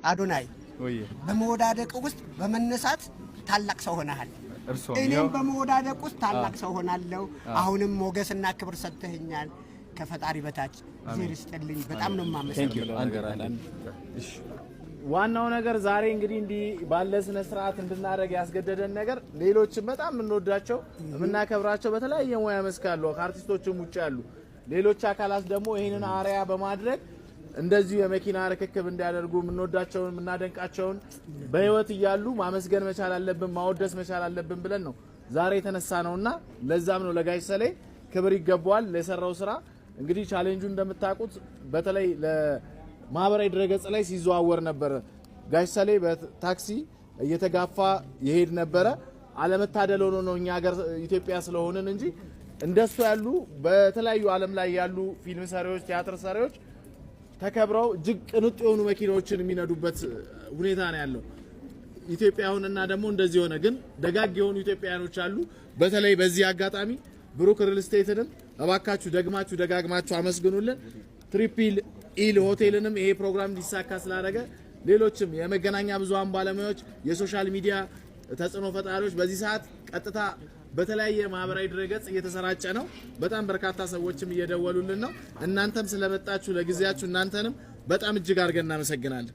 አዶናይ በመወዳደቅ ውስጥ በመነሳት ታላቅ ሰው ሆነሃል። እኔም በመወዳደቅ ውስጥ ታላቅ ሰው ሆናለሁ። አሁንም ሞገስና ክብር ሰጥተኸኛል። ከፈጣሪ በታች እግዚአብሔር ይስጥልኝ። በጣም ነው የማመሰግነው። ዋናው ነገር ዛሬ እንግዲህ እንዲ ባለ ስነ ስርዓት እንድናደርግ ያስገደደን ነገር ሌሎችም በጣም እንወዳቸው እናከብራቸው በተለያየ ሙያ መስካሉ አርቲስቶችም ውጭ ያሉ ሌሎች አካላት ደግሞ ይሄንን አሪያ በማድረግ እንደዚህ የመኪና ርክክብ እንዲያደርጉ እንወዳቸውን እናደንቃቸውን በህይወት ይያሉ ማመስገን መቻል አለብን ማወደስ መቻል አለብን ብለን ነው ዛሬ የተነሳ ነውና ለዛም ነው ለጋሽ ሰሌ ክብር ይገባዋል ለሰራው ስራ። እንግዲህ ቻሌንጁ እንደምታውቁት በተለይ ለማህበራዊ ድረገጽ ላይ ሲዘዋወር ነበር። ጋሽ ሰሌ በታክሲ እየተጋፋ ይሄድ ነበር። አለመታደል ሆኖ ነው እኛ ሀገር ኢትዮጵያ ስለሆነን እንጂ እንደሱ ያሉ በተለያዩ ዓለም ላይ ያሉ ፊልም ሰሪዎች ቲያትር ሰሪዎች ተከብረው እጅግ ቅንጡ የሆኑ መኪናዎችን የሚነዱበት ሁኔታ ነው ያለው። ኢትዮጵያውንና ደግሞ እንደዚህ ሆነ ግን ደጋግ የሆኑ ኢትዮጵያኖች አሉ። በተለይ በዚህ አጋጣሚ ብሩክ ሪል ስቴትንም እባካችሁ ደግማችሁ ደጋግማችሁ አመስግኑልን። ትሪፕል ኢል ሆቴልንም ይሄ ፕሮግራም እንዲሳካ ስላደረገ ሌሎችም የመገናኛ ብዙሃን ባለሙያዎች የሶሻል ሚዲያ ተጽዕኖ ፈጣሪዎች በዚህ ሰዓት ቀጥታ በተለያየ ማህበራዊ ድረገጽ እየተሰራጨ ነው። በጣም በርካታ ሰዎችም እየደወሉልን ነው። እናንተም ስለመጣችሁ ለጊዜያችሁ እናንተንም በጣም እጅግ አድርገን እናመሰግናለን።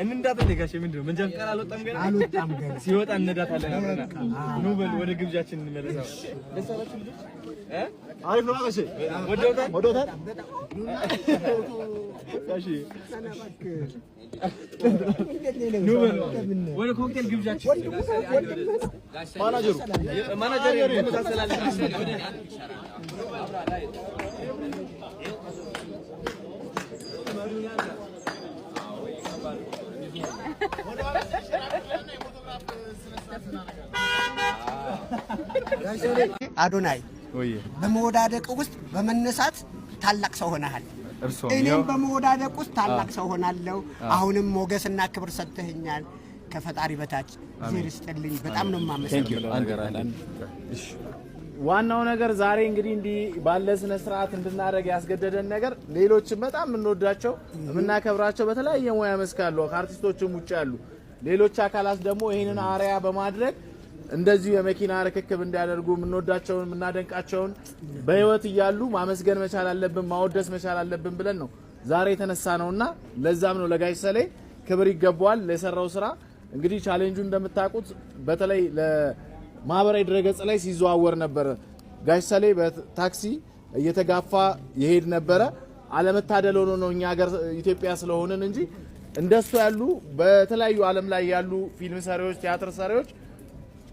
እንንዳት ለጋሽ ምንድነው መንጃ ፈቃድ አልወጣም ገና ሲወጣ እንነዳታለን አብረና ኑ በል ወደ ግብዣችን እንመለሳለን። ደስ አላችሁ ልጆች አሪፍ ነው ጋሽ ወዶታል ጋሽ ኑ በል ወደ ኮክቴል ግብዣችን ማናጀሩ የመሳሰላለን አዶናይ በመወዳደቅ ውስጥ በመነሳት ታላቅ ሰው ሆነሃል። እኔም በመወዳደቅ ውስጥ ታላቅ ሰው ሆናለሁ። አሁንም ሞገስና ክብር ሰጥተኸኛል። ከፈጣሪ በታች እግዚአብሔር ይስጥልኝ። በጣም ነው የማመሰግነው። ዋናው ነገር ዛሬ እንግዲህ እንዲ ባለ ስነ ስርዓት እንድናደርግ ያስገደደን ነገር ሌሎችም በጣም እንወዳቸው እናከብራቸው በተለያየ ሙያ መስካሉ አርቲስቶችም ውጭ ያሉ ሌሎች አካላት ደግሞ ይሄንን አሪያ በማድረግ እንደዚህ የመኪና ርክክብ እንዲያደርጉ እንወዳቸውን እናደንቃቸውን በህይወት ይያሉ ማመስገን መቻል አለብን ማወደስ መቻል አለብን ብለን ነው ዛሬ የተነሳ ነውና ለዛም ነው ለጋሽ ሰሌ ክብር ይገባዋል ለሰራው ስራ። እንግዲህ ቻሌንጁ እንደምታውቁት በተለይ ማህበራዊ ድረገጽ ላይ ሲዘዋወር ነበር። ጋሽ ሰሌ በታክሲ እየተጋፋ ይሄድ ነበር። አለመታደል ሆኖ ነው እኛ ሀገር ኢትዮጵያ ስለሆነን እንጂ እንደሱ ያሉ በተለያዩ ዓለም ላይ ያሉ ፊልም ሰሪዎች ቲያትር ሰሪዎች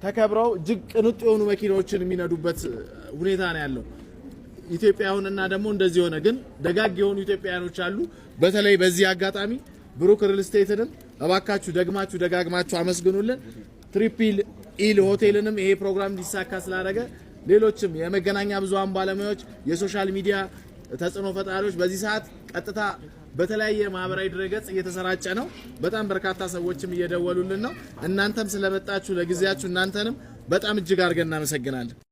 ተከብረው እጅግ ቅንጡ የሆኑ መኪናዎችን የሚነዱበት ሁኔታ ነው ያለው። ኢትዮጵያውንና ደግሞ እንደዚህ ሆነ ግን ደጋግ የሆኑ ኢትዮጵያኖች አሉ። በተለይ በዚህ አጋጣሚ ብሩክ ሪል ስቴትንም እባካችሁ ደግማችሁ ደጋግማችሁ አመስግኑልን። ትሪፕል ኢል ሆቴልንም ይሄ ፕሮግራም እንዲሳካ ስላደረገ ሌሎችም የመገናኛ ብዙሃን ባለሙያዎች የሶሻል ሚዲያ ተጽዕኖ ፈጣሪዎች በዚህ ሰዓት ቀጥታ በተለያየ ማህበራዊ ድረገጽ እየተሰራጨ ነው። በጣም በርካታ ሰዎችም እየደወሉልን ነው። እናንተም ስለመጣችሁ ለጊዜያችሁ እናንተንም በጣም እጅግ አድርገን እናመሰግናለን።